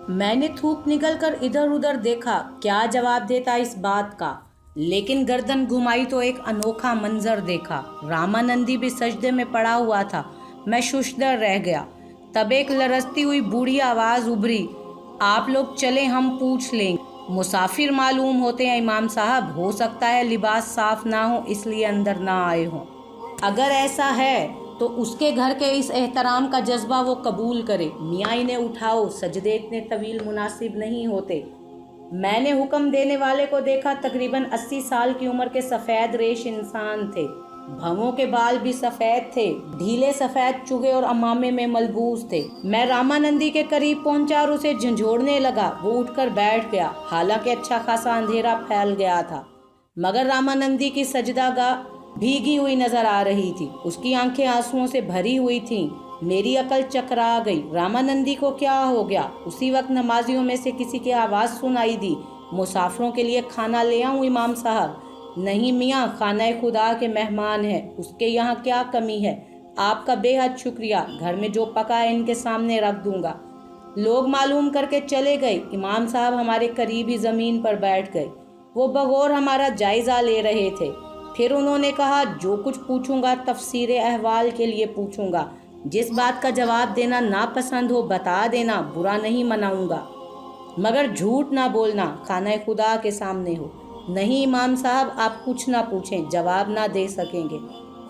میں نے تھوک نکل کر ادھر ادھر دیکھا کیا جواب دیتا اس بات کا، لیکن گردن گھمائی تو ایک انوکھا منظر دیکھا۔ رامانندی بھی سجدے میں پڑا ہوا تھا۔ میں ششدر رہ گیا۔ تب ایک لرزتی ہوئی بوڑھی آواز ابھری، آپ لوگ چلیں، ہم پوچھ لیں گے۔ مسافر معلوم ہوتے ہیں امام صاحب، ہو سکتا ہے لباس صاف نہ ہو اس لیے اندر نہ آئے ہوں۔ اگر ایسا ہے تو اس کے گھر کے اس احترام کا جذبہ وہ قبول کرے۔ میاں انہیں اٹھاؤ، سجدے اتنے طویل مناسب نہیں ہوتے۔ میں نے حکم دینے والے کو دیکھا، تقریباً 80 سال کی عمر کے سفید ریش انسان تھے۔ بھووں کے بال بھی سفید تھے، ڈھیلے سفید چوگے اور امامے میں ملبوس تھے۔ میں رامانندی کے قریب پہنچا اور اسے جھنجھوڑنے لگا۔ وہ اٹھ کر بیٹھ گیا، حالانکہ اچھا خاصا اندھیرا پھیل گیا تھا، مگر رامانندی کی سجدہ گاہ بھیگی ہوئی نظر آ رہی تھی۔ اس کی آنکھیں آنسوؤں سے بھری ہوئی تھیں۔ میری عقل چکرا گئی۔ رامانندی کو کیا ہو گیا؟ اسی وقت نمازیوں میں سے کسی کی آواز سنائی دی، مسافروں کے لیے کھانا لے آؤں امام صاحب؟ نہیں میاں، خانہ خدا کے مہمان ہیں، اس کے یہاں کیا کمی ہے؟ آپ کا بے حد شکریہ، گھر میں جو پکا ہے ان کے سامنے رکھ دوں گا۔ لوگ معلوم کر کے چلے گئے۔ امام صاحب ہمارے قریب ہی زمین پر بیٹھ گئے۔ وہ بغور ہمارا جائزہ لے رہے تھے۔ پھر انہوں نے کہا، جو کچھ پوچھوں گا تفسیر احوال کے لیے پوچھوں گا، جس بات کا جواب دینا ناپسند ہو بتا دینا، برا نہیں مناؤں گا، مگر جھوٹ نہ بولنا، خانہ خدا کے سامنے ہو۔ نہیں امام صاحب، آپ کچھ نہ پوچھیں، جواب نہ دے سکیں گے۔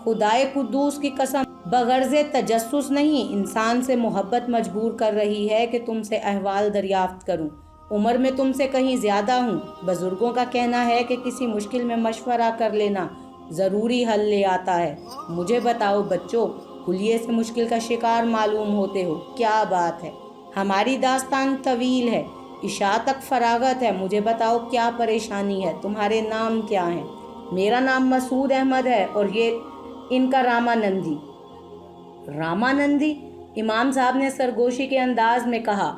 خدائے قدوس کی قسم، بغرض تجسس نہیں، انسان سے محبت مجبور کر رہی ہے کہ تم سے احوال دریافت کروں۔ عمر میں تم سے کہیں زیادہ ہوں۔ بزرگوں کا کہنا ہے کہ کسی مشکل میں مشورہ کر لینا ضروری حل لے آتا ہے۔ مجھے بتاؤ بچوں، حلیے سے مشکل کا شکار معلوم ہوتے ہو، کیا بات ہے؟ ہماری داستان طویل ہے، عشاء تک فراغت ہے، مجھے بتاؤ کیا پریشانی ہے؟ تمہارے نام کیا ہیں؟ میرا نام مسعود احمد ہے، اور یہ ان کا رامانندی۔ رامانندی؟ امام صاحب نے سرگوشی کے انداز میں کہا۔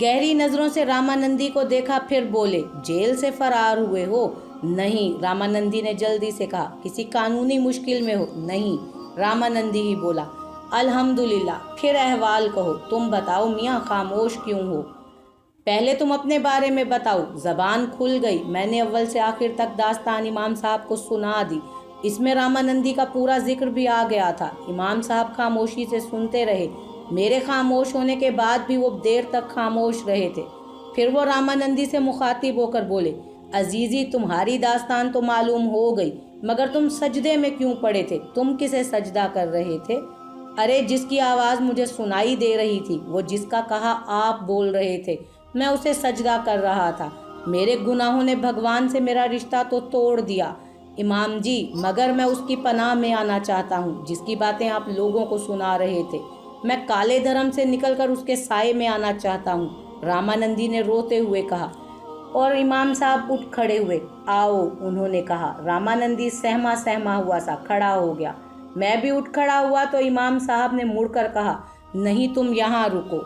گہری نظروں سے رامانندی کو دیکھا، پھر بولے، جیل سے فرار ہوئے ہو؟ نہیں، رامانندی نے جلدی سے کہا۔ کسی قانونی مشکل میں ہو؟ نہیں، رامانندی ہی بولا۔ الحمدللہ، پھر احوال کہو۔ تم بتاؤ میاں، خاموش کیوں ہو؟ پہلے تم اپنے بارے میں بتاؤ۔ زبان کھل گئی۔ میں نے اول سے آخر تک داستان امام صاحب کو سنا دی۔ اس میں رامانندی کا پورا ذکر بھی آ گیا تھا۔ امام صاحب خاموشی سے سنتے رہے۔ میرے خاموش ہونے کے بعد بھی وہ دیر تک خاموش رہے تھے۔ پھر وہ رامانندی سے مخاطب ہو کر بولے، عزیزی، تمہاری داستان تو معلوم ہو گئی، مگر تم سجدے میں کیوں پڑے تھے؟ تم کسے سجدہ کر رہے تھے؟ ارے جس کی آواز مجھے سنائی دے رہی تھی، وہ جس کا کہا آپ بول رہے تھے، میں اسے سجدہ کر رہا تھا۔ میرے گناہوں نے بھگوان سے میرا رشتہ تو توڑ دیا امام جی، مگر میں اس کی پناہ میں آنا چاہتا ہوں جس کی باتیں آپ لوگوں کو سنا رہے تھے۔ میں کالے دھرم سے نکل کر اس کے سائے میں آنا چاہتا ہوں، رامانندی نے روتے ہوئے کہا، اور امام صاحب اٹھ کھڑے ہوئے۔ آؤ، انہوں نے کہا۔ رامانندی سہما سہما ہوا سا کھڑا ہو گیا۔ میں بھی اٹھ کھڑا ہوا تو امام صاحب نے مڑ کر کہا، نہیں، تم یہاں رکو،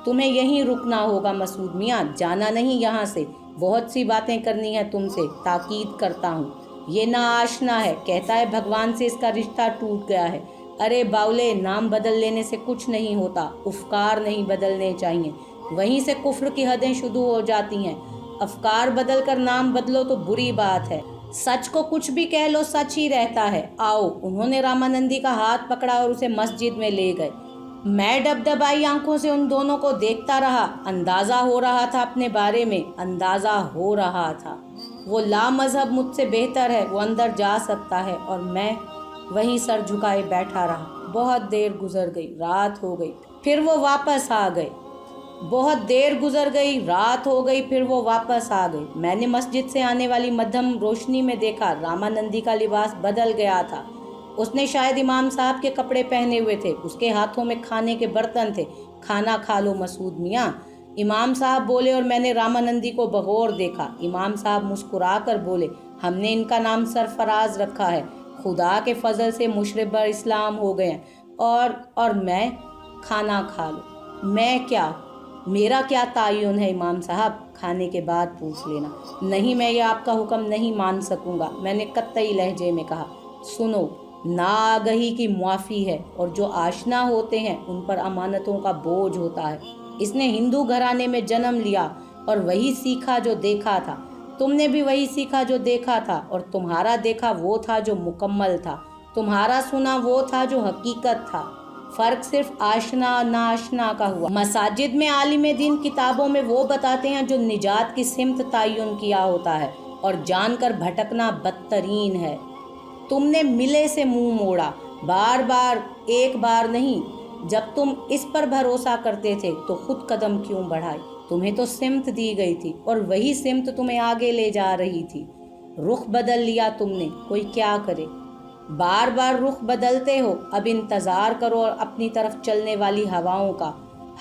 تمہیں یہیں رکنا ہوگا مسعود میاں، جانا نہیں یہاں سے، بہت سی باتیں کرنی ہے تم سے، تاکید کرتا ہوں۔ یہ ناآشنا ہے، کہتا ہے بھگوان سے اس کا رشتہ ٹوٹ گیا ہے۔ ارے باولے، نام بدل لینے سے کچھ نہیں ہوتا، افکار نہیں بدلنے چاہیے، وہیں سے کفر کی حدیں شروع ہو جاتی ہیں۔ افکار بدل کر نام بدلو تو بری بات ہے، سچ کو کچھ بھی کہہ لو، سچ ہی رہتا ہے۔ آؤ، انہوں نے رامانندی کا ہاتھ پکڑا اور اسے مسجد میں لے گئے۔ میں ڈبڈبائی آنکھوں سے ان دونوں کو دیکھتا رہا۔ اندازہ ہو رہا تھا اپنے بارے میں، اندازہ ہو رہا تھا وہ لامذہب مجھ سے بہتر ہے، وہ اندر جا سکتا ہے، اور میں وہیں سر جھکائے بیٹھا رہا۔ بہت دیر گزر گئی، رات ہو گئی، پھر وہ واپس آ گئے۔ بہت دیر گزر گئی، رات ہو گئی، پھر وہ واپس آ گئے۔ میں نے مسجد سے آنے والی مدھم روشنی میں دیکھا رامانندی کا لباس بدل گیا تھا۔ اس نے شاید امام صاحب کے کپڑے پہنے ہوئے تھے، اس کے ہاتھوں میں کھانے کے برتن تھے۔ کھانا کھا لو مسعود میاں، امام صاحب بولے، اور میں نے رامانندی کو بغور دیکھا۔ امام صاحب مسکرا کر بولے، ہم نے ان کا نام سرفراز رکھا ہے، خدا کے فضل سے مشرف بر اسلام ہو گئے ہیں، اور میں کھانا کھا لو۔ میں کیا، میرا کیا تعین ہے امام صاحب؟ کھانے کے بعد پوچھ لینا۔ نہیں، میں یہ آپ کا حکم نہیں مان سکوں گا، میں نے قطعی لہجے میں کہا۔ سنو، नाआगही की मुआफ़ी है, और जो आशना होते हैं उन पर अमानतों का बोझ होता है। इसने हिंदू घराने में जन्म लिया और वही सीखा जो देखा था। तुमने भी वही सीखा जो देखा था, और तुम्हारा देखा वो था जो मुकम्मल था, तुम्हारा सुना वो था जो हकीकत था। फ़र्क सिर्फ आशना नाशना का हुआ। मसाजिद में आलिम दीन किताबों में वो बताते हैं जो निजात की सिमत तयन किया होता है, और जानकर भटकना बदतरीन है। तुमने मिले से मुंह मोड़ा, बार बार, एक बार नहीं। जब तुम इस पर भरोसा करते थे तो खुद कदम क्यों बढ़ाए? तुम्हें तो सिमत दी गई थी और वही सिमत तुम्हें आगे ले जा रही थी। रुख बदल लिया तुमने, कोई क्या करे। बार बार रुख बदलते हो, अब इंतज़ार करो और अपनी तरफ चलने वाली हवाओं का।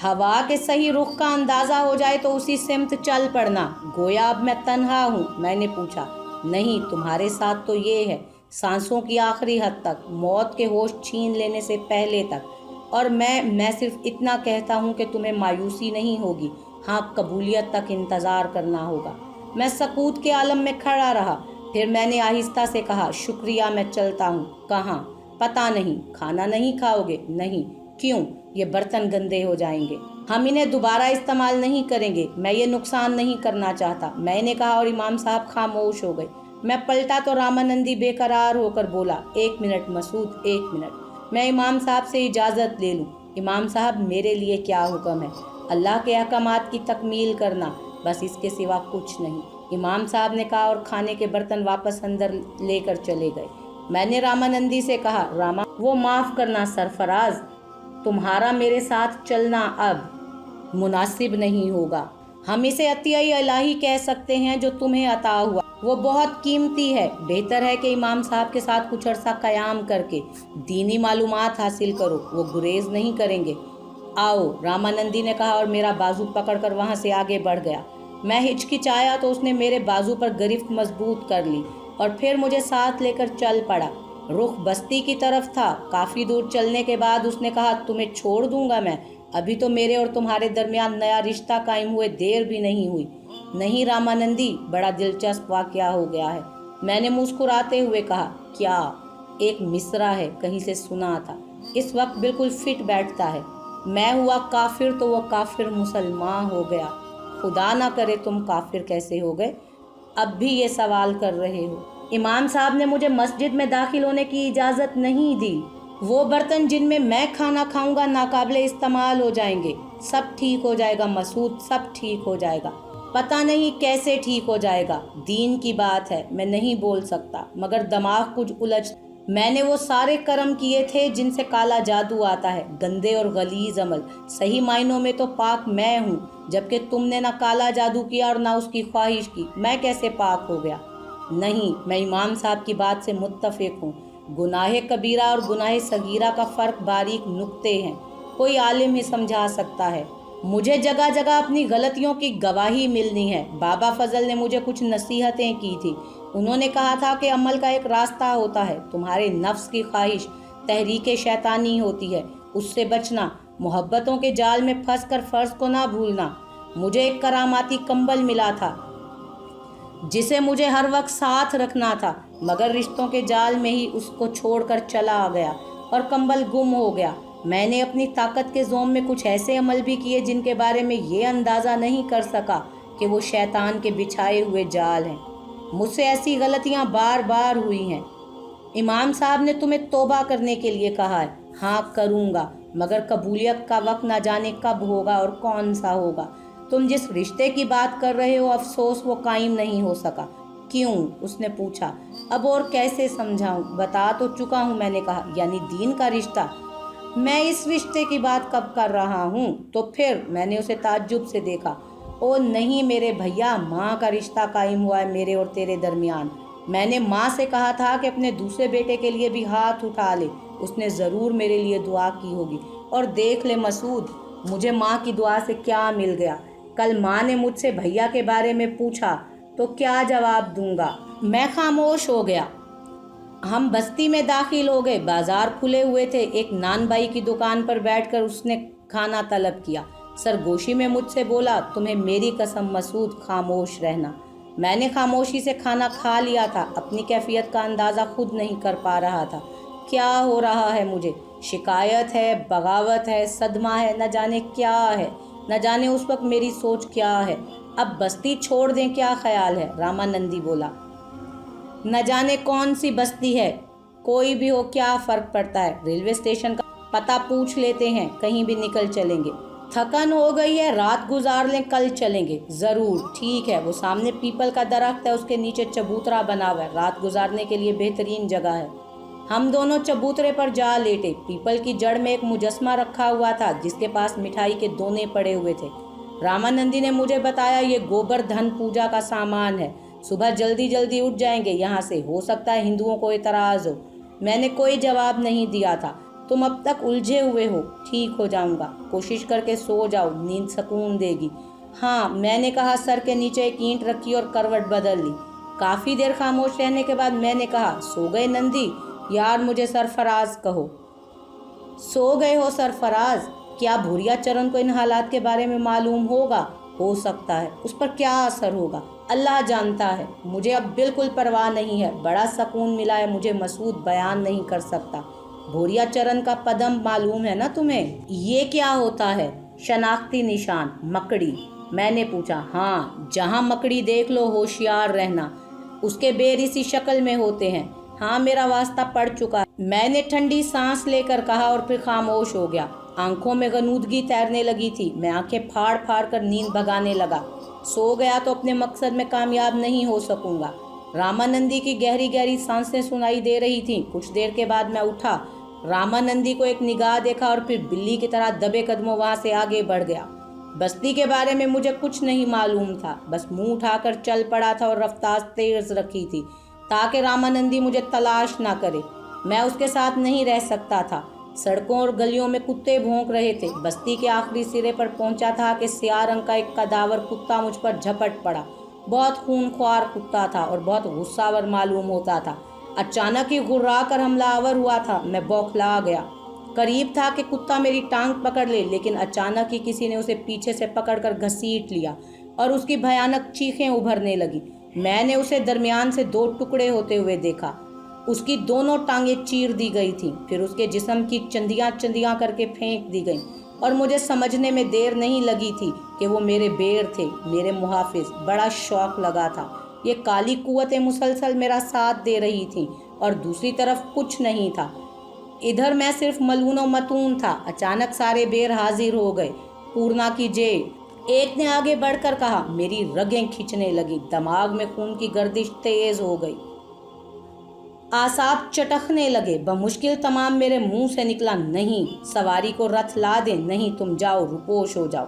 हवा के सही रुख का अंदाज़ा हो जाए तो उसी सिमत चल पड़ना। गोया अब मैं तन्हा हूँ? मैंने पूछा। नहीं, तुम्हारे साथ तो ये है, सांसों की आखिरी हद तक, मौत के होश छीन लेने से पहले तक। और मैं सिर्फ इतना कहता हूँ कि तुम्हें मायूसी नहीं होगी, हाँ, कबूलियत तक इंतज़ार करना होगा। मैं सकूत के आलम में खड़ा रहा। फिर मैंने आहिस्ता से कहा, शुक्रिया, मैं चलता हूँ। कहाँ? पता नहीं। खाना नहीं खाओगे? नहीं। क्यों? ये बर्तन गंदे हो जाएंगे, हम इन्हें दोबारा इस्तेमाल नहीं करेंगे। मैं ये नुकसान नहीं करना चाहता, मैंने कहा, और इमाम साहब खामोश हो गए। मैं पलटा तो रामानंदी बेकरार होकर बोला, 1 मिनट मसूद, 1 मिनट, मैं इमाम साहब से इजाज़त ले लूँ। इमाम साहब, मेरे लिए क्या हुक्म है? अल्लाह के अहकामात की तकमील करना, बस इसके सिवा कुछ नहीं, इमाम साहब ने कहा, और खाने के बर्तन वापस अंदर लेकर चले गए। मैंने रामानंदी से कहा, रामा, वो माफ़ करना सरफराज, तुम्हारा मेरे साथ चलना अब मुनासिब नहीं होगा। हम इसे अतिया इलाही कह सकते हैं जो तुम्हें अता हुआ, वो बहुत कीमती है। बेहतर है कि इमाम साहब के साथ कुछ अर्सा क़याम करके दीनी मालूमात हासिल करो, वो गुरेज नहीं करेंगे। आओ, रामानंदी ने कहा, और मेरा बाजू पकड़कर वहाँ से आगे बढ़ गया। मैं हिचकिचाया तो उसने मेरे बाजू पर गिरफ्त मजबूत कर ली और फिर मुझे साथ लेकर चल पड़ा। रुख बस्ती की तरफ था। काफ़ी दूर चलने के बाद उसने कहा, तुम्हें छोड़ दूंगा मैं, अभी तो मेरे और तुम्हारे दरमियान नया रिश्ता कायम हुए देर भी नहीं हुई। नहीं रामानंदी, बड़ा दिलचस्प वाक़या हो गया है, मैंने मुस्कुराते हुए कहा। क्या? एक मिसरा है, कहीं से सुना था, इस वक्त बिल्कुल फिट बैठता है। मैं हुआ काफिर तो वो काफिर मुसलमान हो गया। खुदा ना करे तुम काफिर कैसे हो गए? अब भी ये सवाल कर रहे हो? इमाम साहब ने मुझे मस्जिद में दाखिल होने की इजाज़त नहीं दी। वो बर्तन जिनमें मैं खाना खाऊंगा नाकाबिले इस्तेमाल हो जाएंगे। सब ठीक हो जाएगा मसूद, सब ठीक हो जाएगा। पता नहीं कैसे ठीक हो जाएगा, दीन की बात है, मैं नहीं बोल सकता, मगर दिमाग कुछ उलझ। मैंने वो सारे कर्म किए थे जिनसे काला जादू आता है, गंदे और गलीज अमल। सही मायनों में तो पाक मैं हूँ, जबकि तुमने ना काला जादू किया और ना उसकी ख्वाहिश की। मैं कैसे पाक हो गया? नहीं, मैं इमाम साहब की बात से मुत्तफिक हूँ। गुनाह कबीरा और गुनाह सगीरा का फ़र्क बारीक नुक्ते हैं, कोई आलिम ही समझा सकता है। मुझे जगह जगह अपनी गलतियों की गवाही मिलनी है। बाबा फजल ने मुझे कुछ नसीहतें की थी। उन्होंने कहा था कि अमल का एक रास्ता होता है, तुम्हारे नफ्स की ख्वाहिश तहरीक शैतानी होती है, उससे बचना, मोहब्बतों के जाल में फंस कर फ़र्ज को ना भूलना। मुझे एक करामाती कंबल मिला था जिसे मुझे हर वक्त साथ रखना था, मगर रिश्तों के जाल में ही उसको छोड़कर चला आ गया और कंबल गुम हो गया। मैंने अपनी ताकत के ज़ोम में कुछ ऐसे अमल भी किए जिनके बारे में ये अंदाज़ा नहीं कर सका कि वो शैतान के बिछाए हुए जाल हैं। मुझसे ऐसी गलतियाँ बार बार हुई हैं। इमाम साहब ने तुम्हें तौबा करने के लिए कहा है। हाँ, करूँगा, मगर कबूलियत का वक्त ना जाने कब होगा और कौन सा होगा। तुम जिस रिश्ते की बात कर रहे हो, अफसोस वो कायम नहीं हो सका। क्यों? उसने पूछा। अब और कैसे समझाऊं? बता तो चुका हूँ, मैंने कहा, यानी दीन का रिश्ता। मैं इस रिश्ते की बात कब कर रहा हूँ? तो फिर मैंने उसे ताज्जुब से देखा। ओ नहीं मेरे भैया, माँ का रिश्ता कायम हुआ है मेरे और तेरे दरमियान। मैंने माँ से कहा था कि अपने दूसरे बेटे के लिए भी हाथ उठा ले, उसने ज़रूर मेरे लिए दुआ की होगी। और देख ले मसूद, मुझे माँ की दुआ से क्या मिल गया। कल माँ ने मुझसे भैया के बारे में पूछा तो क्या जवाब दूंगा? मैं खामोश हो गया। हम बस्ती में दाखिल हो गए। बाजार खुले हुए थे। एक नान बाई की दुकान पर बैठकर उसने खाना तलब किया। सरगोशी में मुझसे बोला, तुम्हें मेरी कसम मसूद, खामोश रहना। मैंने खामोशी से खाना खा लिया था। अपनी कैफियत का अंदाज़ा खुद नहीं कर पा रहा था। کیا ہو رہا ہے مجھے؟ شکایت ہے، بغاوت ہے، صدمہ ہے، نہ جانے کیا ہے، نہ جانے اس وقت میری سوچ کیا ہے۔ اب بستی چھوڑ دیں، کیا خیال ہے؟ رامانندی بولا۔ نہ جانے کون سی بستی ہے، کوئی بھی ہو کیا فرق پڑتا ہے؟ ریلوے اسٹیشن کا پتہ پوچھ لیتے ہیں، کہیں بھی نکل چلیں گے۔ تھکن ہو گئی ہے، رات گزار لیں، کل چلیں گے۔ ضرور، ٹھیک ہے، وہ سامنے پیپل کا درخت ہے، اس کے نیچے چبوترا بنا ہوا ہے، رات گزارنے کے لیے بہترین جگہ ہے۔ ہم دونوں چبوترے پر جا لیٹے۔ پیپل کی جڑ میں ایک مجسمہ رکھا ہوا تھا جس کے پاس مٹھائی کے دونے پڑے ہوئے تھے۔ رامانندی نے مجھے بتایا یہ گوبر دھن پوجا کا سامان ہے، صبح جلدی جلدی اٹھ جائیں گے یہاں سے، ہو سکتا ہے ہندوؤں کو اعتراض ہو۔ میں نے کوئی جواب نہیں دیا تھا۔ تم اب تک الجھے ہوئے ہو، ٹھیک ہو جاؤں گا، کوشش کر کے سو جاؤ، نیند سکون دے گی۔ ہاں، میں نے کہا، سر کے نیچے ایک اینٹ رکھی اور کروٹ بدل لی۔ کافی دیر خاموش رہنے کے بعد میں نے کہا، سو گئے نندی؟ یار مجھے سرفراز کہو۔ سو گئے ہو سرفراز؟ کیا بھوریا چرن کو ان حالات کے بارے میں معلوم ہوگا؟ ہو سکتا ہے، اس پر کیا اثر ہوگا اللہ جانتا ہے۔ مجھے اب بالکل پرواہ نہیں ہے، بڑا سکون ملا ہے مجھے، مسعود بیان نہیں کر سکتا۔ بھوریا چرن کا پدم معلوم ہے نا تمہیں؟ یہ کیا ہوتا ہے؟ شناختی نشان، مکڑی۔ میں نے پوچھا۔ ہاں، جہاں مکڑی دیکھ لو ہوشیار رہنا، اس کے بیر اسی شکل میں ہوتے ہیں۔ ہاں، میرا واسطہ پڑ چکا ہے، میں نے ٹھنڈی سانس لے کر کہا اور پھر خاموش ہو گیا۔ آنکھوں میں غنودگی تیرنے لگی تھی، میں آنکھیں پھاڑ پھاڑ کر نیند بھگانے لگا۔ سو گیا تو اپنے مقصد میں کامیاب نہیں ہو سکوں گا۔ رامانندی کی گہری گہری سانسیں سنائی دے رہی تھیں۔ کچھ دیر کے بعد میں اٹھا، رامانندی کو ایک نگاہ دیکھا اور پھر بلی کی طرح دبے قدموں وہاں سے آگے بڑھ گیا۔ بستی کے بارے میں مجھے کچھ نہیں معلوم تھا، بس منہ اٹھا کر چل پڑا تھا اور رفتار تیز رکھی تھی تاکہ رامانندی مجھے تلاش نہ کرے۔ میں اس کے ساتھ نہیں رہ سکتا تھا۔ سڑکوں اور گلیوں میں کتے بھونک رہے تھے۔ بستی کے آخری سرے پر پہنچا تھا کہ سیاہ رنگ کا ایک قداور کتا مجھ پر جھپٹ پڑا۔ بہت خونخوار کتا تھا اور بہت غصہ ور معلوم ہوتا تھا۔ اچانک ہی غرا کر حملہ آور ہوا تھا۔ میں بوکھلا گیا۔ قریب تھا کہ کتا میری ٹانگ پکڑ لے، لیکن اچانک ہی کسی نے اسے پیچھے سے پکڑ کر گھسیٹ لیا اور اس کی بھیانک چیخیں ابھرنے لگی۔ میں نے اسے درمیان سے دو ٹکڑے ہوتے ہوئے دیکھا۔ اس کی دونوں ٹانگیں چیر دی گئی تھیں، پھر اس کے جسم کی چندیاں چندیاں کر کے پھینک دی گئیں، اور مجھے سمجھنے میں دیر نہیں لگی تھی کہ وہ میرے بیر تھے، میرے محافظ۔ بڑا شوق لگا تھا۔ یہ کالی قوتیں مسلسل میرا ساتھ دے رہی تھیں اور دوسری طرف کچھ نہیں تھا۔ ادھر میں صرف ملون و متون تھا۔ اچانک سارے بیر حاضر ہو گئے۔ پورنا کی جے، ایک نے آگے بڑھ کر کہا۔ میری رگیں کھنچنے لگی، دماغ میں خون کی گردش تیز ہو گئی، اعصاب چٹکنے لگے۔ بمشکل تمام میرے منہ سے نکلا، نہیں، سواری کو رتھ لا دیں، نہیں، تم جاؤ، روپوش ہو جاؤ۔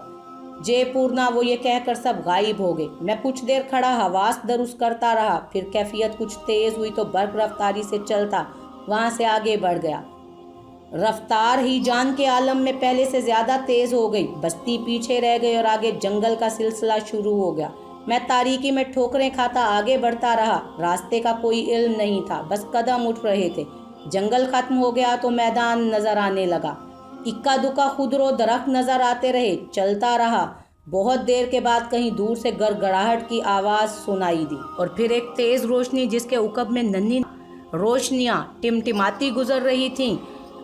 جے پورنا، وہ یہ کہہ کر سب غائب ہو گئے۔ میں کچھ دیر کھڑا حواس درست کرتا رہا، پھر کیفیت کچھ تیز ہوئی تو برق رفتاری سے چلتا وہاں سے آگے بڑھ گیا۔ رفتار ہی جان کے عالم میں پہلے سے زیادہ تیز ہو گئی۔ بستی پیچھے رہ گئی اور آگے جنگل کا سلسلہ شروع ہو گیا۔ میں تاریکی میں ٹھوکریں کھاتا آگے بڑھتا رہا۔ راستے کا کوئی علم نہیں تھا، بس قدم اٹھ رہے تھے۔ جنگل ختم ہو گیا تو میدان نظر آنے لگا۔ اکا دکا خودرو درخت نظر آتے رہے۔ چلتا رہا۔ بہت دیر کے بعد کہیں دور سے گڑگڑاہٹ کی آواز سنائی دی اور پھر ایک تیز روشنی جس کے عقب میں ننھی روشنیاں ٹمٹماتی گزر رہی تھیں۔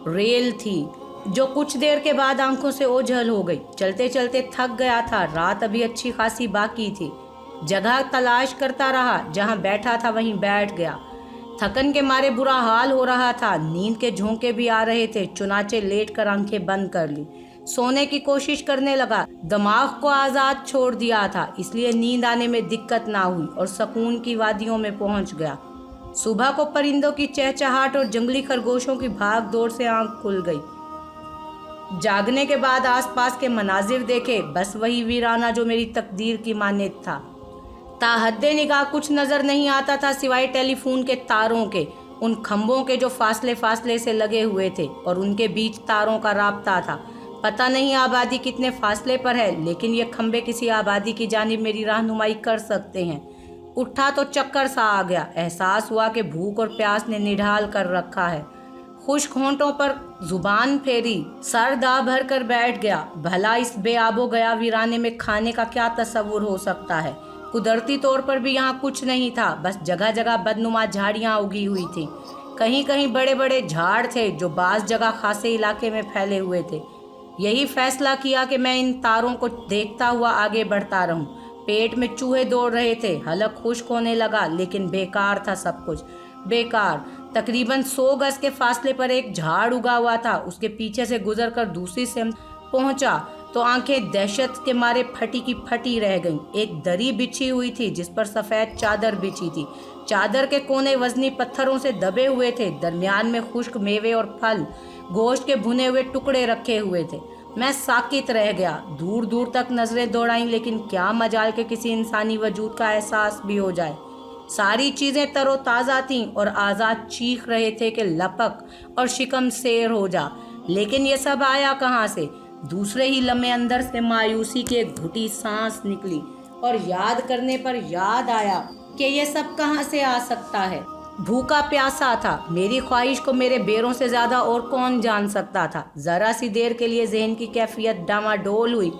ریل تھی جو کچھ دیر کے بعد آنکھوں سے اوجھل ہو گئی۔ چلتے چلتے تھک گیا تھا، رات ابھی اچھی خاصی باقی تھی۔ جگہ تلاش کرتا رہا، جہاں بیٹھا تھا وہیں بیٹھ گیا۔ تھکن کے مارے برا حال ہو رہا تھا، نیند کے جھونکے بھی آ رہے تھے، چنانچہ لیٹ کر آنکھیں بند کر لی۔ سونے کی کوشش کرنے لگا، دماغ کو آزاد چھوڑ دیا تھا، اس لیے نیند آنے میں دقت نہ ہوئی اور سکون کی وادیوں میں پہنچ گیا۔ صبح کو پرندوں کی چہچہاٹ اور جنگلی خرگوشوں کی بھاگ دوڑ سے آنکھ کھل گئی۔ جاگنے کے بعد آس پاس کے مناظر دیکھے، بس وہی ویرانہ جو میری تقدیر کی مانند تھا۔ تاحد نگاہ کچھ نظر نہیں آتا تھا سوائے ٹیلی فون کے تاروں کے، ان کھمبوں کے جو فاصلے فاصلے سے لگے ہوئے تھے اور ان کے بیچ تاروں کا رابطہ تھا۔ پتہ نہیں آبادی کتنے فاصلے پر ہے، لیکن یہ کھمبے کسی آبادی کی جانب میری رہنمائی کر سکتے ہیں۔ اٹھا تو چکر سا آ گیا، احساس ہوا کہ بھوک اور پیاس نے نڈھال کر رکھا ہے۔ خشک ہونٹوں پر زبان پھیری، سر داہ بھر کر بیٹھ گیا۔ بھلا اس بے آب و گیا ویرانے میں کھانے کا کیا تصور ہو سکتا ہے؟ قدرتی طور پر بھی یہاں کچھ نہیں تھا، بس جگہ جگہ بدنما جھاڑیاں اگی ہوئی تھیں۔ कहीं कहीं बड़े बड़े झाड़ थे जो बास जगह खासे इलाके में फैले हुए थे। यही फैसला किया कि मैं इन तारों को देखता हुआ आगे बढ़ता रहूं। पेट में चूहे दौड़ रहे थे, हलक खुश्क होने लगा, लेकिन बेकार था सब कुछ, बेकार। तकरीबन 100 गज के फासले पर एक झाड़ उगा हुआ था। उसके पीछे से गुजरकर दूसरी से पहुंचा तो आंखें दहशत के मारे फटी की फटी रह गईं। एक दरी बिछी हुई थी जिस पर सफ़ेद चादर बिछी थी। चादर के कोने वजनी पत्थरों से दबे हुए थे। दरमियान में खुश्क मेवे और फल, गोश्त के भुने हुए टुकड़े रखे हुए थे। मैं साकित रह गया। दूर दूर तक नजरें दौड़ाईं, लेकिन क्या मजाल के किसी इंसानी वजूद का एहसास भी हो जाए। सारी चीजें तरोताज़ा थीं और आज़ाद चीख रहे थे कि लपक और शिकम शेर हो जा। लेकिन ये सब आया कहाँ से? दूसरे ही लम्हे अंदर से मायूसी की एक घुटी सांस निकली और याद करने पर याद आया कि ये सब कहाँ से आ सकता है। भूखा प्यासा था। मेरी ख्वाहिश को मेरे बेरों से ज्यादा और कौन जान सकता था। जरा सी देर के लिए जहन की कैफियत डामाडोल हुई।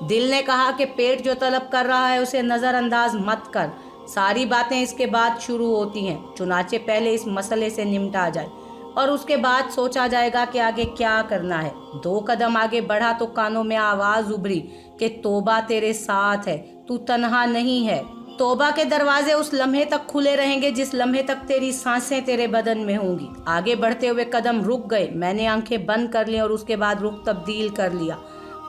दिल ने कहा कि पेट जो तलब कर रहा है उसे नज़रअंदाज मत कर, सारी बातें इसके बाद शुरू होती हैं। चुनाचे पहले इस मसले से निपटा जाए और उसके बाद सोचा जाएगा कि आगे क्या करना है। 2 कदम आगे बढ़ा तो कानों में आवाज उभरी कि तौबा तेरे साथ है, तू तन्हा नहीं है। तौबा के दरवाजे उस लम्हे तक खुले रहेंगे जिस लम्हे तक तेरी सांसें तेरे बदन में होंगी। आगे बढ़ते हुए कदम रुक गए। मैंने आंखें बंद कर ली और उसके बाद रुख तब्दील कर लिया।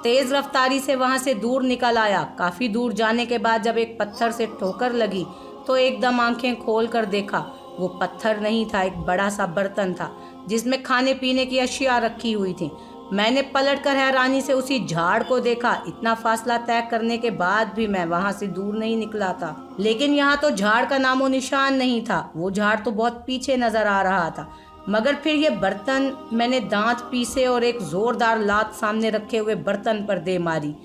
तेज रफ्तारी से वहां से दूर निकल आया। काफी दूर जाने के बाद जब एक पत्थर से ठोकर लगी तो एकदम आंखें खोल कर देखा। वो पत्थर नहीं था, एक बड़ा सा बर्तन था जिसमें खाने पीने की अशिया रखी हुई थी। मैंने पलटकर हैरानी से उसी झाड़ को देखा। इतना फासला तय करने के बाद भी मैं वहां से दूर नहीं निकला था। लेकिन यहाँ तो झाड़ का नामो निशान नहीं था। वो झाड़ तो बहुत पीछे नजर आ रहा था। मगर फिर ये बर्तन। मैंने दांत पीसे और एक जोरदार लात सामने रखे हुए बर्तन पर दे मारी।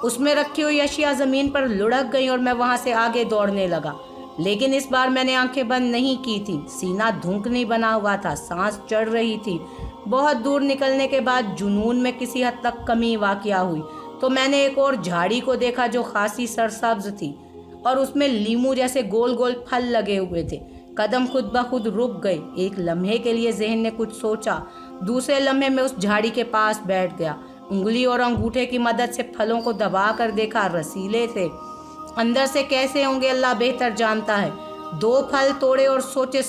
उसमें रखी हुई अशिया जमीन पर लुढ़क गई और मैं वहां से आगे दौड़ने लगा। लेकिन इस बार मैंने आंखें बंद नहीं की थी। सीना धुंकनी बना हुआ था, सांस चढ़ रही थी। बहुत दूर निकलने के बाद जुनून में किसी हद तक कमी वाक़या हुई तो मैंने एक और झाड़ी को देखा जो खासी सरसब्ज थी और उसमें लीमू जैसे गोल गोल फल लगे हुए थे। कदम खुद ब खुद रुक गए। एक लम्हे के लिए जहन ने कुछ सोचा। दूसरे लम्हे में उस झाड़ी के पास बैठ गया। उंगली और अंगूठे की मदद से फलों को दबा कर देखा। रसीले थे, अंदर से कैसे होंगे अल्लाह बेहतर जानता है। 2 फल तोड़े और सोचे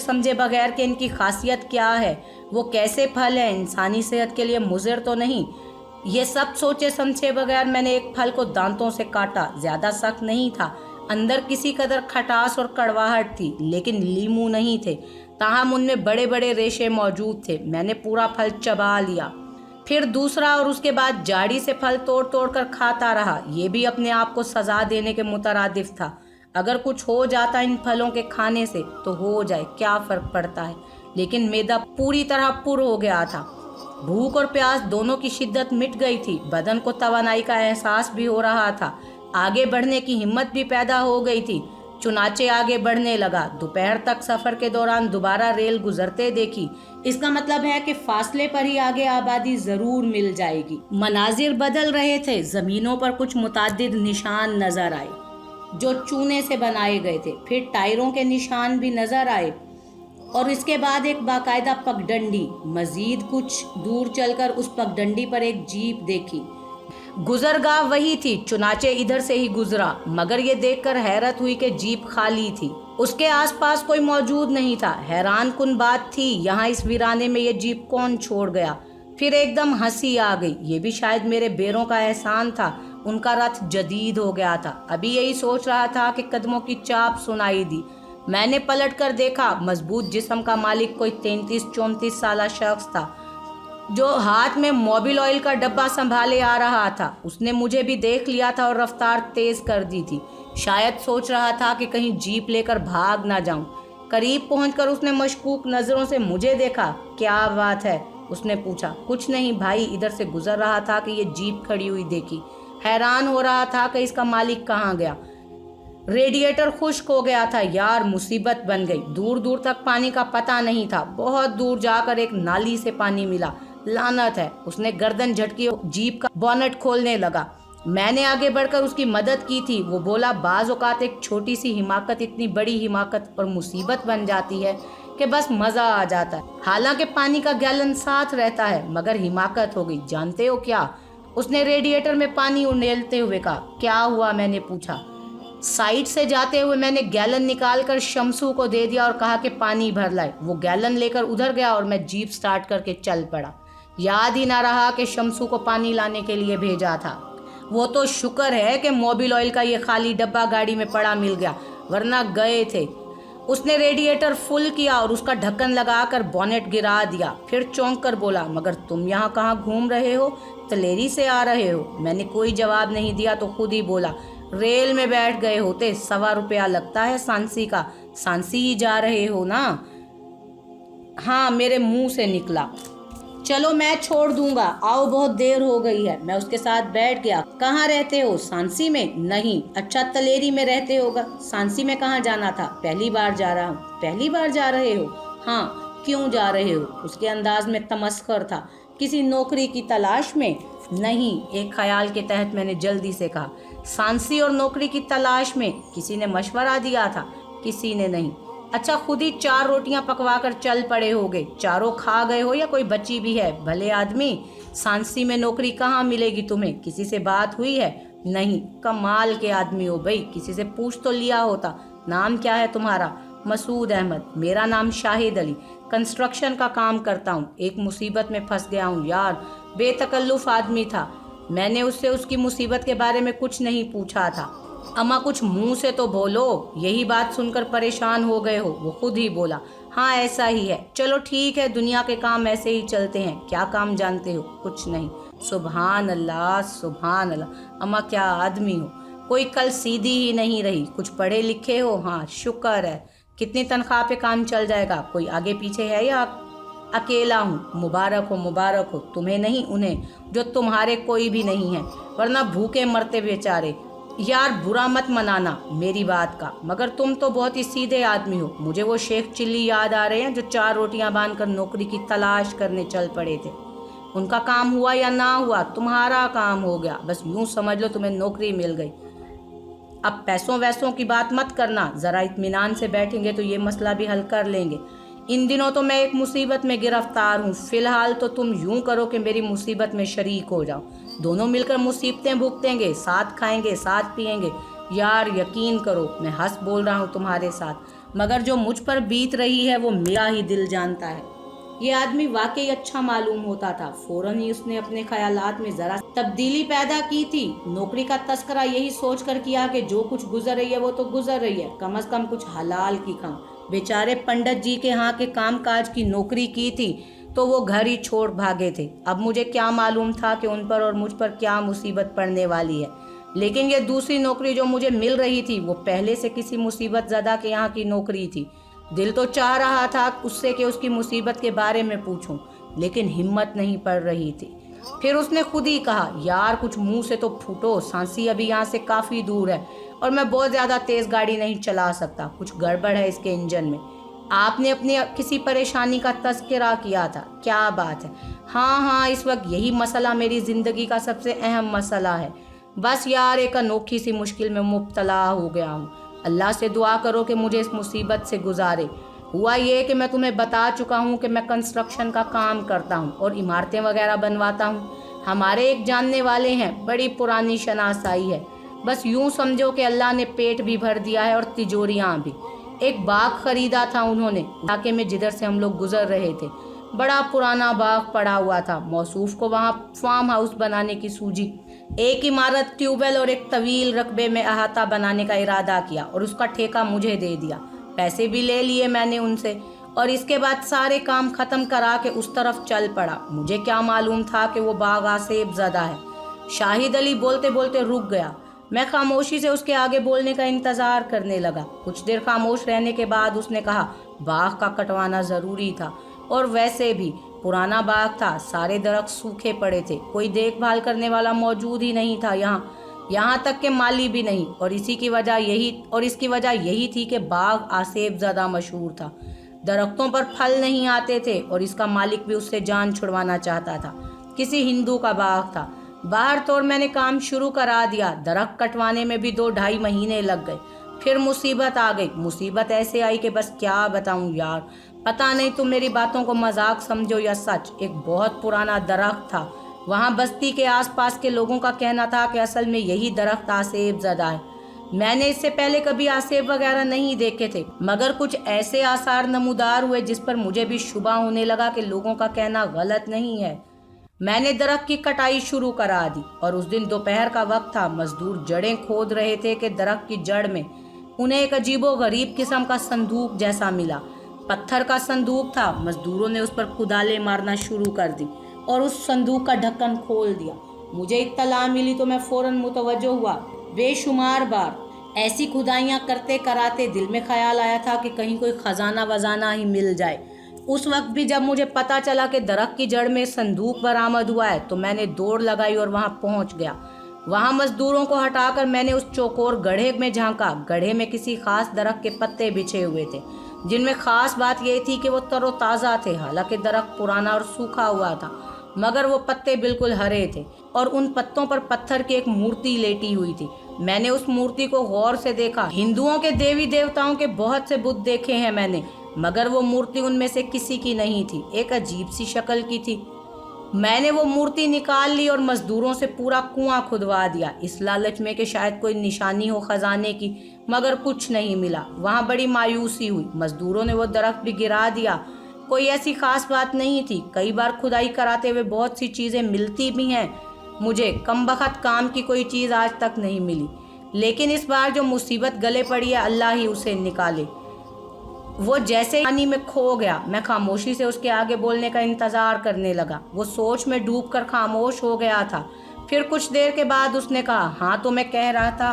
समझे बगैर कि इनकी खासियत क्या है, वो कैसे फल है, इंसानी सेहत के लिए मुज़र तो नहीं। ये सब सोचे समझे बगैर मैंने एक फल को दांतों से काटा। ज़्यादा सख्त नहीं था, अंदर किसी कदर खटास और कड़वाहट थी, लेकिन लीमू नहीं थे। ताहम उनमें बड़े बड़े रेशे मौजूद थे। मैंने पूरा फल चबा लिया, फिर दूसरा और उसके बाद झाड़ी से फल तोड़ तोड़ कर खाता रहा। ये भी अपने आप को सजा देने के मुतरादिफ था। अगर कुछ हो जाता इन फलों के खाने से तो हो जाए, क्या फ़र्क पड़ता है। लेकिन मैदा पूरी तरह पुर हो गया था। भूख और प्यास दोनों की शिद्दत मिट गई थी। बदन को तवानाई का एहसास भी हो रहा था। आगे बढ़ने की हिम्मत भी पैदा हो गई थी। चुनाचे आगे बढ़ने लगा। दोपहर तक सफ़र के दौरान दोबारा रेल गुजरते देखी। इसका मतलब है कि फासले पर ही आगे आबादी ज़रूर मिल जाएगी। मनाजिर बदल रहे थे। ज़मीनों पर कुछ मुतअद्दिद निशान नज़र आए जो चूने से बनाए गए थे। फिर टायरों के निशान भी नज़र आए और इसके बाद एक बाकायदा पगडंडी। मज़ीद कुछ दूर चलकर उस पगडंडी पर एक जीप देखी। गुजरगाह वही थी, चुनाचे इधर से ही गुजरा। मगर ये देखकर हैरत हुई कि जीप खाली थी, उसके आसपास कोई मौजूद नहीं था। हैरान कुन बात थी, यहाँ इस वीराने में ये जीप कौन छोड़ गया। फिर एकदम हंसी आ गई। ये भी शायद मेरे बेरों का एहसान था। उनका रथ जदीद हो गया था। अभी यही सोच रहा था कि कदमों की चाप सुनाई दी। मैंने पलट कर देखा। मजबूत जिस्म का मालिक कोई 33-34 साला शख्स था जो हाथ में मोबिल ऑयल का डब्बा संभाले आ रहा था। उसने मुझे भी देख लिया था और रफ्तार तेज कर दी थी। शायद सोच रहा था कि कहीं जीप लेकर भाग ना जाऊं। करीब पहुंचकर उसने मशकूक नज़रों से मुझे देखा। क्या बात है, उसने पूछा। कुछ नहीं भाई, इधर से गुजर रहा था कि ये जीप खड़ी हुई देखी। हैरान हो रहा था कि इसका मालिक कहाँ गया। रेडिएटर खुश्क हो गया था यार, मुसीबत बन गई। दूर दूर तक पानी का पता नहीं था। बहुत दूर जाकर एक नाली से पानी मिला। लानत है, उसने गर्दन झटकी, जीप का बोनट खोलने लगा। मैंने आगे बढ़कर उसकी मदद की थी। वो बोला, बाज़ औक़ात एक छोटी सी हिमाकत इतनी बड़ी हिमाकत और मुसीबत बन जाती है कि बस मज़ा आ जाता है। हालांकि पानी का गैलन साथ रहता है, मगर हिमाकत हो गई। जानते हो क्या? उसने रेडिएटर में पानी उंडेलते हुए कहा। क्या हुआ? मैंने पूछा। साइड से जाते हुए मैंने गैलन निकाल कर शमसू को दे दिया और कहा कि पानी भर लाए। वो गैलन लेकर उधर गया और मैं जीप स्टार्ट करके चल पड़ा। याद ही ना रहा कि शमसू को पानी लाने के लिए भेजा था। वो तो शुक्र है कि मोबिल ऑयल का ये खाली डब्बा गाड़ी में पड़ा मिल गया, वरना गए थे। उसने रेडिएटर फुल किया और उसका ढक्कन लगाकर बॉनेट गिरा दिया। फिर चौंक कर बोला, मगर तुम यहाँ कहाँ घूम रहे हो? तलेरी से आ रहे हो? मैंने कोई जवाब नहीं दिया तो खुद ही बोला, रेल में बैठ गए होते, 1.25 रुपया लगता है सांसी का। सांसी ही जा रहे हो ना? हाँ, मेरे मुंह से निकला। चलो मैं छोड़ दूंगा, आओ बहुत देर हो गई है। मैं उसके साथ बैठ गया। कहाँ रहते हो? सांसी में? नहीं। अच्छा, तलेरी में रहते होगा। सांसी में कहाँ जाना था? पहली बार जा रहा हूँ। पहली बार जा रहे हो? हाँ। क्यों जा रहे हो? उसके अंदाज में तमस्खर था। किसी नौकरी की तलाश में? नहीं, एक ख्याल के तहत मैंने जल्दी से कहा। सांसी और नौकरी की तलाश में किसी ने मशवरा दिया था? किसी ने नहीं। अच्छा, खुद ही 4 रोटियां पकवा कर चल पड़े होगे। चारों खा गए हो या कोई बची भी है? भले आदमी, सांसी में नौकरी कहाँ मिलेगी तुम्हें? किसी से बात हुई है? नहीं। कमाल के आदमी हो भाई, किसी से पूछ तो लिया होता। नाम क्या है तुम्हारा? मसूद अहमद। मेरा नाम शाहिद अली। कंस्ट्रक्शन का काम करता हूँ। एक मुसीबत में फंस गया हूँ यार। बेतकल्लुफ आदमी था। मैंने उससे उसकी मुसीबत के बारे में कुछ नहीं पूछा था। अम्मा, कुछ मुंह से तो बोलो। यही बात सुनकर परेशान हो गए हो? वो खुद ही बोला, हाँ ऐसा ही है। चलो ठीक है, दुनिया के काम ऐसे ही चलते हैं। क्या काम जानते हो? कुछ नहीं। सुभान अल्लाह, सुभान अल्लाह। अम्मा, क्या आदमी हो। कोई कल सीधी ही नहीं रही। कुछ पढ़े लिखे हो? हाँ शुक्र है। कितनी तनख्वाह पे काम चल जाएगा? कोई आगे पीछे है या अकेला हूँ? मुबारक हो, मुबारक हो। तुम्हें नहीं, उन्हें, जो तुम्हारे कोई भी नहीं है, वरना भूखे मरते बेचारे। यार बुरा मत मनाना मेरी बात का, मगर तुम तो बहुत ही सीधे आदमी हो। मुझे वो शेख चिल्ली याद आ रहे हैं जो 4 रोटियां बांधकर नौकरी की तलाश करने चल पड़े थे। उनका काम हुआ या ना हुआ, तुम्हारा काम हो गया। बस यूं समझ लो तुम्हें नौकरी मिल गई। अब पैसों वैसों की बात मत करना, ज़रा इत्मीनान से बैठेंगे तो ये मसला भी हल कर लेंगे। इन दिनों तो मैं एक मुसीबत में गिरफ्तार हूँ। फिलहाल तो तुम यूं करो कि मेरी मुसीबत में शरीक हो जाओ। दोनों मिलकर मुसीबतें भुगतेंगे, साथ खाएंगे, साथ पिएंगे। यार यकीन करो, मैं हंस बोल रहा हूँ तुम्हारे साथ, मगर जो मुझ पर बीत रही है वो मेरा ही दिल जानता है। ये आदमी वाकई अच्छा मालूम होता था। फौरन ही उसने अपने ख्यालात में जरा तब्दीली पैदा की थी। नौकरी का तस्करा यही सोचकर किया कि जो कुछ गुजर रही है वो तो गुजर रही है, कम से कम कुछ हलाल की खाऊं। बेचारे पंडित जी के यहाँ के कामकाज की नौकरी की थी तो वो घर ही छोड़ भागे थे। अब मुझे क्या मालूम था कि उन पर और मुझ पर क्या मुसीबत पड़ने वाली है। लेकिन ये दूसरी नौकरी जो मुझे मिल रही थी वो पहले से किसी मुसीबत ज़दा के यहाँ की नौकरी थी। दिल तो चाह रहा था उससे कि उसकी मुसीबत के बारे में पूछूं, लेकिन हिम्मत नहीं पड़ रही थी। फिर उसने खुद ही कहा, यार कुछ मुंह से तो फूटो। सांसी अभी यहाँ से काफ़ी दूर है और मैं बहुत ज़्यादा तेज़ गाड़ी नहीं चला सकता। कुछ गड़बड़ है इसके इंजन में। आपने अपनी किसी परेशानी का तज़किरा किया था। क्या बात है? हाँ हाँ, इस वक्त यही मसला मेरी ज़िंदगी का सबसे अहम मसला है। बस यार एक अनोखी सी मुश्किल में मुब्तला हो गया हूँ। अल्लाह से दुआ करो कि मुझे इस मुसीबत से गुजारे। हुआ ये कि मैं तुम्हें बता चुका हूँ कि मैं कंस्ट्रक्शन का काम करता हूँ और इमारतें वगैरह बनवाता हूँ। हमारे एक जानने वाले हैं, बड़ी पुरानी शनासाई है। बस यूँ समझो कि अल्लाह ने पेट भी भर दिया है और तिजोरियाँ भी। एक बाग खरीदा था उन्होंने इलाके में जिधर से हम लोग गुजर रहे थे। बड़ा पुराना बाग पड़ा हुआ था। मौसूफ को वहाँ फार्म हाउस बनाने की सूझी। एक इमारत, ट्यूबवेल और एक तवील रकबे में अहाता बनाने का इरादा किया और उसका ठेका मुझे दे दिया। पैसे भी ले लिए मैंने उनसे और इसके बाद सारे काम ख़त्म करा के उस तरफ चल पड़ा। मुझे क्या मालूम था कि वो बाग आसेब ज़दा है। शाहिद अली बोलते बोलते रुक गया। मैं खामोशी से उसके आगे बोलने का इंतज़ार करने लगा। कुछ देर खामोश रहने के बाद उसने कहा, बाग का कटवाना ज़रूरी था और वैसे भी पुराना बाग था, सारे दरख्त सूखे पड़े थे, कोई देखभाल करने वाला मौजूद ही नहीं था यहाँ तक कि माली भी नहीं। और इसकी वजह यही थी कि बाग आसेब ज़्यादा मशहूर था। दरख्तों पर फल नहीं आते थे और इसका मालिक भी उससे जान छुड़वाना चाहता था। किसी हिंदू का बाग था। बाहर तो और मैंने काम शुरू करा दिया। दरख्त कटवाने में भी 2-2.5 महीने लग गए। फिर मुसीबत आ गई। मुसीबत ऐसे आई कि बस क्या बताऊं यार। पता नहीं तुम मेरी बातों को मजाक समझो या सच। एक बहुत पुराना दरख्त था। वहाँ बस्ती के आसपास के लोगों का कहना था कि असल में यही दरख्त आसेब ज़दा है। मैंने इससे पहले कभी आसेब वगैरह नहीं देखे थे, मगर कुछ ऐसे आसार नमूदार हुए जिस पर मुझे भी शुबा होने लगा कि लोगों का कहना गलत नहीं है। मैंने दरख्त की कटाई शुरू करा दी और उस दिन दोपहर का वक्त था। मजदूर जड़ें खोद रहे थे कि दरख्त की जड़ में उन्हें एक अजीबो गरीब किस्म का संदूक जैसा मिला। पत्थर का संदूक था। मजदूरों ने उस पर कुदाले मारना शुरू कर दी और उस संदूक का ढक्कन खोल दिया। मुझे इत्तला मिली तो मैं फौरन मुतवज्जो हुआ। बेशुमार बार ऐसी खुदाइयाँ करते कराते दिल में ख्याल आया था कि कहीं कोई खजाना वजाना ही मिल जाए। उस वक्त भी जब मुझे पता चला कि दरख्त की जड़ में संदूक बरामद हुआ है तो मैंने दौड़ लगाई और वहां पहुंच गया। वहां मजदूरों को हटाकर मैंने उस चौकोर गड्ढे में झांका। गड्ढे में किसी खास दरख्त के पत्ते बिछे हुए थे, जिनमें खास बात यह थी कि वो तरोताज़ा थे। हालांकि दरख्त पुराना और सूखा हुआ था, मगर वो पत्ते बिल्कुल हरे थे और उन पत्तों पर पत्थर की एक मूर्ति लेटी हुई थी। मैंने उस मूर्ति को गौर से देखा। हिंदुओं के देवी देवताओं के बहुत से बुत देखे हैं मैंने, मगर वो मूर्ति उनमें से किसी की नहीं थी। एक अजीब सी शक्ल की थी। मैंने वो मूर्ति निकाल ली और मजदूरों से पूरा कुआं खुदवा दिया, इस लालच में कि शायद कोई निशानी हो खजाने की, मगर कुछ नहीं मिला। वहाँ बड़ी मायूसी हुई। मजदूरों ने वो दरख्त भी गिरा दिया। कोई ऐसी खास बात नहीं थी। कई बार खुदाई कराते हुए बहुत सी चीज़ें मिलती भी हैं। मुझे कमबख्त काम की कोई चीज़ आज तक नहीं मिली, लेकिन इस बार जो मुसीबत गले पड़ी है अल्लाह ही उसे निकाले। वो जैसे पानी में खो गया। मैं खामोशी से उसके आगे बोलने का इंतज़ार करने लगा। वो सोच में डूबकर खामोश हो गया था। फिर कुछ देर के बाद उसने कहा, हाँ तो मैं कह रहा था।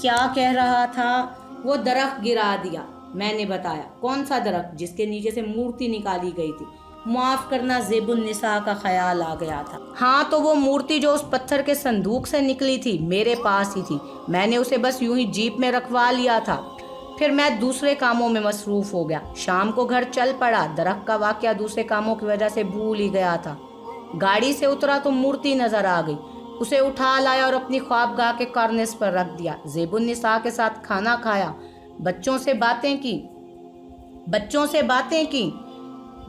क्या कह रहा था? वो दरख्त गिरा दिया, मैंने बताया। कौन सा दरख्त? जिसके नीचे से मूर्ति निकाली गई थी। माफ़ करना, ज़ेबुन्निसा का ख्याल आ गया था। हाँ तो वो मूर्ति जो उस पत्थर के संदूक से निकली थी मेरे पास ही थी। मैंने उसे बस यूं ही जीप में रखवा लिया था। फिर मैं दूसरे कामों में मसरूफ़ हो गया। शाम को घर चल पड़ा। दरख्त का वाक़या दूसरे कामों की वजह से भूल ही गया था। गाड़ी से उतरा तो मूर्ति नज़र आ गई। उसे उठा लाया और अपनी ख्वाबगाह के कॉर्निस पर रख दिया। ज़ेबुन्निसा के साथ खाना खाया, बच्चों से बातें की।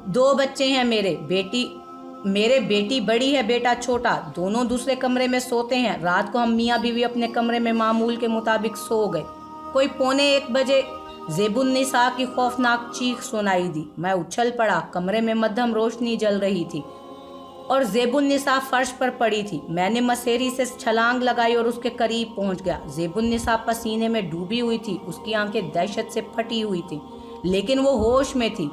2 बच्चे हैं मेरे बेटी बड़ी है, बेटा छोटा। दोनों दूसरे कमरे में सोते हैं। रात को हम मियाँ बीवी अपने कमरे में मामूल के मुताबिक सो गए। कोई 1:45 बजे ज़ेबुन्निसा की खौफनाक चीख सुनाई दी। मैं उछल पड़ा। कमरे में मध्यम रोशनी जल रही थी और ज़ेबुन्निसा फर्श पर पड़ी थी। मैंने मसेरी से छलांग लगाई और उसके करीब पहुंच गया। ज़ेबुन्निसा पसीने में डूबी हुई थी। उसकी आंखें दहशत से फटी हुई थी, लेकिन वो होश में थी।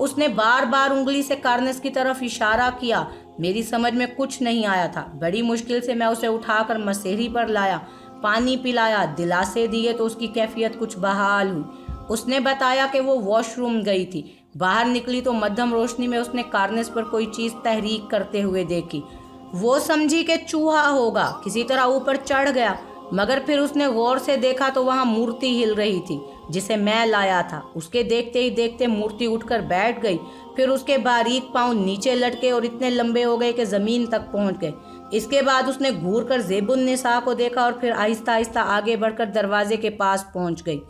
उसने बार बार उंगली से कार्निस की तरफ इशारा किया। मेरी समझ में कुछ नहीं आया था। बड़ी मुश्किल से मैं उसे उठाकर मसेरी पर लाया, पानी पिलाया, दिलासे दिए तो उसकी कैफियत कुछ बहाल हुई। उसने बताया कि वो वॉशरूम गई थी। बाहर निकली तो मध्यम रोशनी में उसने कार्निस पर कोई चीज़ तहरीक करते हुए देखी। वो समझी कि चूहा होगा, किसी तरह ऊपर चढ़ गया, मगर फिर उसने गौर से देखा तो वहाँ मूर्ति हिल रही थी जिसे मैं लाया था। उसके देखते ही देखते मूर्ति उठकर बैठ गई। फिर उसके बारीक पाँव नीचे लटके और इतने लंबे हो गए कि ज़मीन तक पहुँच गए। इसके बाद उसने घूर कर ज़ेबुन्निसा को देखा और फिर आहिस्ता आहिस्ता आगे बढ़कर दरवाजे के पास पहुँच गई।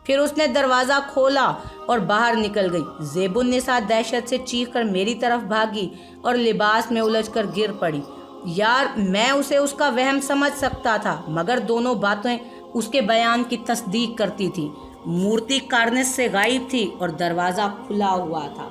फिर उसने दरवाज़ा खोला और बाहर निकल गई। ज़ेबुन्निसा दहशत से चीख कर मेरी तरफ भागी और लिबास में उलझकर गिर पड़ी। यार, मैं उसे उसका वहम समझ सकता था, मगर दोनों बातें उसके बयान की तस्दीक करती थी। मूर्ति कार्निस से गायब थी और दरवाज़ा खुला हुआ था।